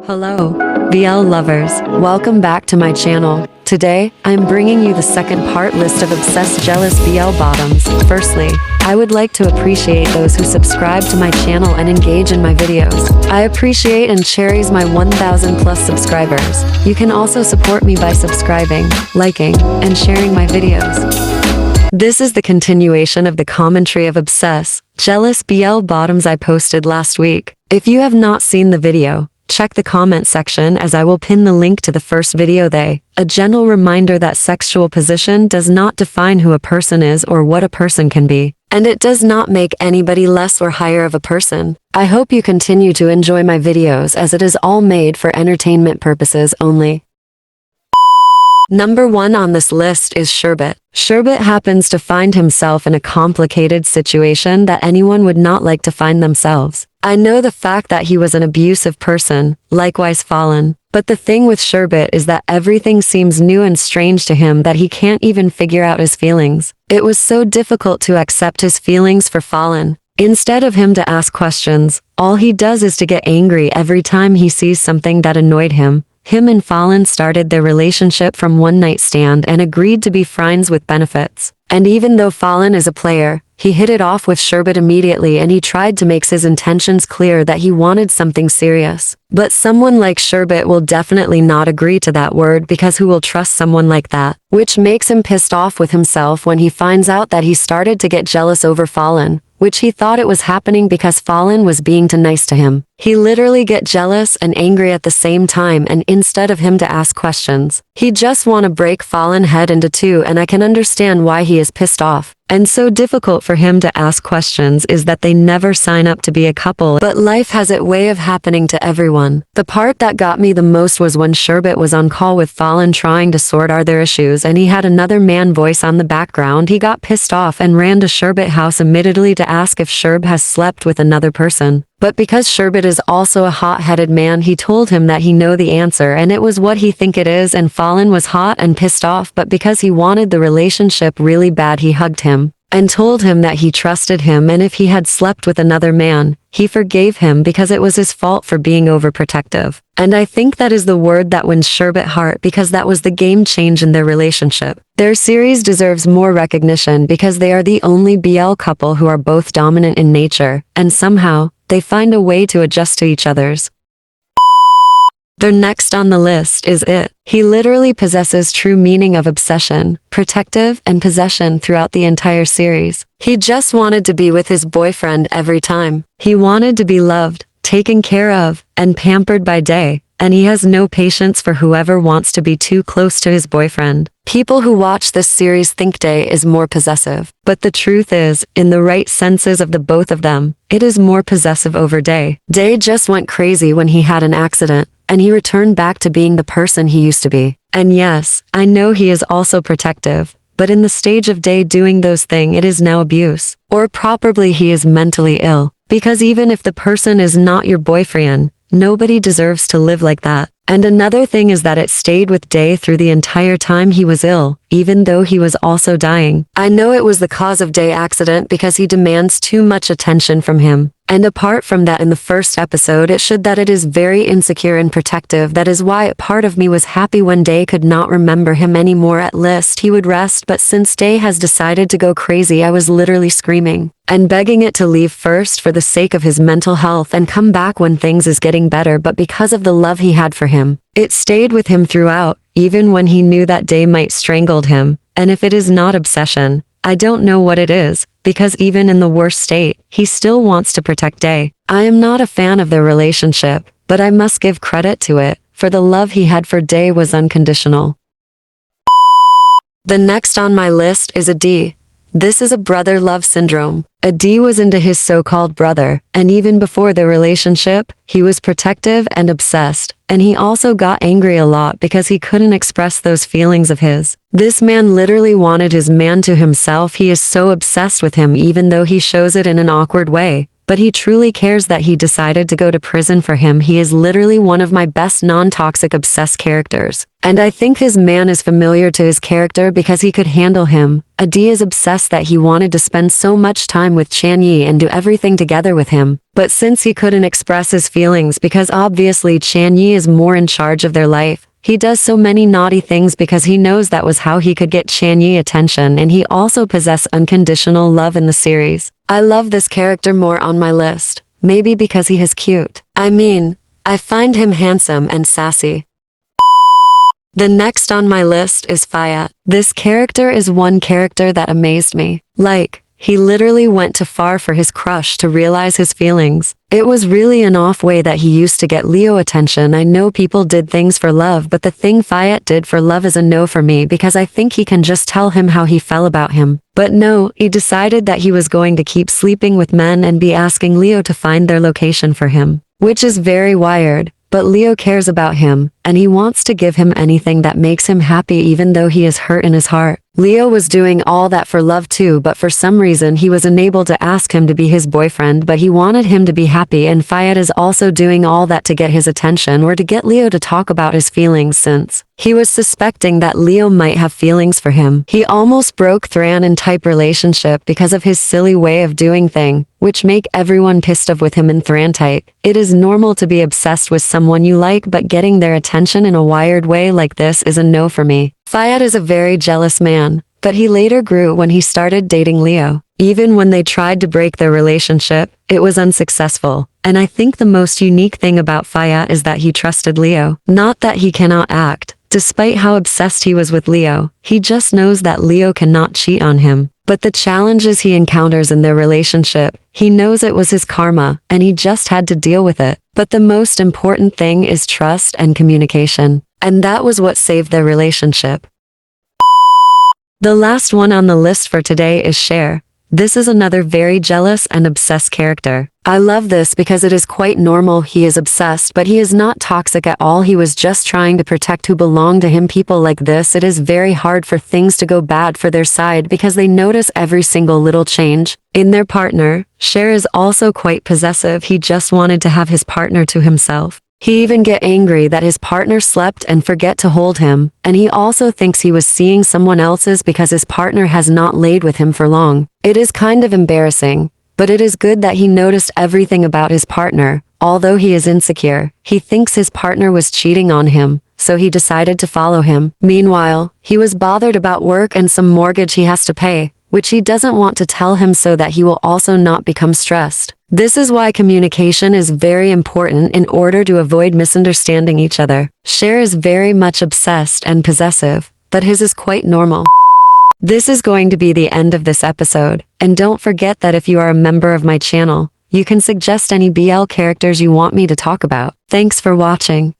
Hello, BL lovers. Welcome back to my channel. Today, I'm bringing you the second part list of obsessed jealous BL bottoms. Firstly, I would like to appreciate those who subscribe to my channel and engage in my videos. I appreciate and cherish my 1,000 plus subscribers. You can also support me by subscribing, liking, and sharing my videos. This is the continuation of the commentary of obsessed, jealous BL bottoms I posted last week. If you have not seen the video, check the comment section as I will pin the link to the first video there. A gentle reminder that sexual position does not define who a person is or what a person can be, and it does not make anybody less or higher of a person. I hope you continue to enjoy my videos as it is all made for entertainment purposes only. Number 1 on this list is Sherbet. Sherbet happens to find himself in a complicated situation that anyone would not like to find themselves. I know the fact that he was an abusive person, likewise fallen, but the thing with Sherbet is that everything seems new and strange to him that he can't even figure out his feelings. It was so difficult to accept his feelings for fallen. Instead of him to ask questions, all he does is to get angry every time he sees something that annoyed him. Him and Fallen started their relationship from one night stand and agreed to be friends with benefits. And even though Fallen is a player, he hit it off with Sherbet immediately and he tried to make his intentions clear that he wanted something serious. But someone like Sherbet will definitely not agree to that word because who will trust someone like that? Which makes him pissed off with himself when he finds out that he started to get jealous over Fallen, which he thought it was happening because Fallen was being too nice to him. He literally get jealous and angry at the same time, and instead of him to ask questions, he just want to break Fallen head into two, and I can understand why he is pissed off. And so difficult for him to ask questions is that they never sign up to be a couple, but life has its way of happening to everyone. The part that got me the most was when Sherbet was on call with Fallen trying to sort out their issues and he had another man voice on the background. He got pissed off and ran to Sherbet house immediately to ask if Sherb has slept with another person. But because Sherbet is also a hot-headed man, he told him that he know the answer and it was what he think it is, and Fallen was hot and pissed off, but because he wanted the relationship really bad, he hugged him and told him that he trusted him, and if he had slept with another man, he forgave him because it was his fault for being overprotective. And I think that is the word that wins Sherbet heart, because that was the game change in their relationship. Their series deserves more recognition because they are the only BL couple who are both dominant in nature, and somehow, they find a way to adjust to each other's. The next on the list is It. He literally possesses true meaning of obsession, protective, and possession throughout the entire series. He just wanted to be with his boyfriend every time. He wanted to be loved, taken care of, and pampered by day, and he has no patience for whoever wants to be too close to his boyfriend. People who watch this series think Day is more possessive, but the truth is, in the right senses of the both of them, it is more possessive over Day. Day just went crazy when he had an accident, and he returned back to being the person he used to be. And yes, I know he is also protective, but in the stage of Day doing those things, it is now abuse. Or probably he is mentally ill, because even if the person is not your boyfriend, nobody deserves to live like that. And another thing is that it stayed with Day through the entire time he was ill, even though he was also dying. I know it was the cause of Day accident because he demands too much attention from him. And apart from that, in the first episode it showed that it is very insecure and protective. That is why a part of me was happy when Day could not remember him anymore. At least he would rest, but since Day has decided to go crazy, I was literally screaming and begging it to leave first for the sake of his mental health and come back when things is getting better, but because of the love he had for him, it stayed with him throughout, even when he knew that Day might strangled him. And if it is not obsession, I don't know what it is, because even in the worst state, he still wants to protect Day. I am not a fan of their relationship, but I must give credit to it, for the love he had for Day was unconditional. The next on my list is a D. This is a brother love syndrome. A D was into his so-called brother, and even before their relationship, he was protective and obsessed, and he also got angry a lot because he couldn't express those feelings of his. This man literally wanted his man to himself. He is so obsessed with him even though he shows it in an awkward way. but he truly cares that he decided to go to prison for him. He is literally one of my best non-toxic obsessed characters. And I think his man is familiar to his character because he could handle him. Adi is obsessed that he wanted to spend so much time with Chenyi and do everything together with him. But since he couldn't express his feelings because obviously Chenyi is more in charge of their life, he does so many naughty things because he knows that was how he could get Chenyi attention, and he also possesses unconditional love in the series. I love this character more on my list. Maybe because he is cute. I find him handsome and sassy. The next on my list is Fatt. This character is one character that amazed me. He literally went too far for his crush to realize his feelings. It was really an off way that he used to get Leo attention. I know people did things for love, but the thing Fatt did for love is a no for me because I think he can just tell him how he felt about him. But no, he decided that he was going to keep sleeping with men and be asking Leo to find their location for him, which is very wired. But Leo cares about him, and he wants to give him anything that makes him happy even though he is hurt in his heart. Leo was doing all that for love too, but for some reason he was unable to ask him to be his boyfriend, but he wanted him to be happy, and Fatt is also doing all that to get his attention or to get Leo to talk about his feelings since he was suspecting that Leo might have feelings for him. He almost broke Thran in type relationship because of his silly way of doing thing, which make everyone pissed off with him in Thran type. It is normal to be obsessed with someone you like, but getting their attention in a wired way like this is a no for me. Fatt is a very jealous man, but he later grew when he started dating Leo. Even when they tried to break their relationship, it was unsuccessful. And I think the most unique thing about Fatt is that he trusted Leo. Not that he cannot act. Despite how obsessed he was with Leo, he just knows that Leo cannot cheat on him. But the challenges he encounters in their relationship, he knows it was his karma, and he just had to deal with it. But the most important thing is trust and communication. And that was what saved their relationship. The last one on the list for today is Sher. This is another very jealous and obsessed character. I love this because it is quite normal. He is obsessed, but he is not toxic at all. He was just trying to protect who belong to him. People like this, it is very hard for things to go bad for their side because they notice every single little change in their partner. Sher is also quite possessive. He just wanted to have his partner to himself. He even get angry that his partner slept and forget to hold him, and he also thinks he was seeing someone else's because his partner has not laid with him for long. It is kind of embarrassing, but it is good that he noticed everything about his partner. Although he is insecure, he thinks his partner was cheating on him, so he decided to follow him. Meanwhile, he was bothered about work and some mortgage he has to pay, which he doesn't want to tell him so that he will also not become stressed. This is why communication is very important in order to avoid misunderstanding each other. Sher is very much obsessed and possessive, but his is quite normal. This is going to be the end of this episode, and don't forget that if you are a member of my channel, you can suggest any BL characters you want me to talk about. Thanks for watching.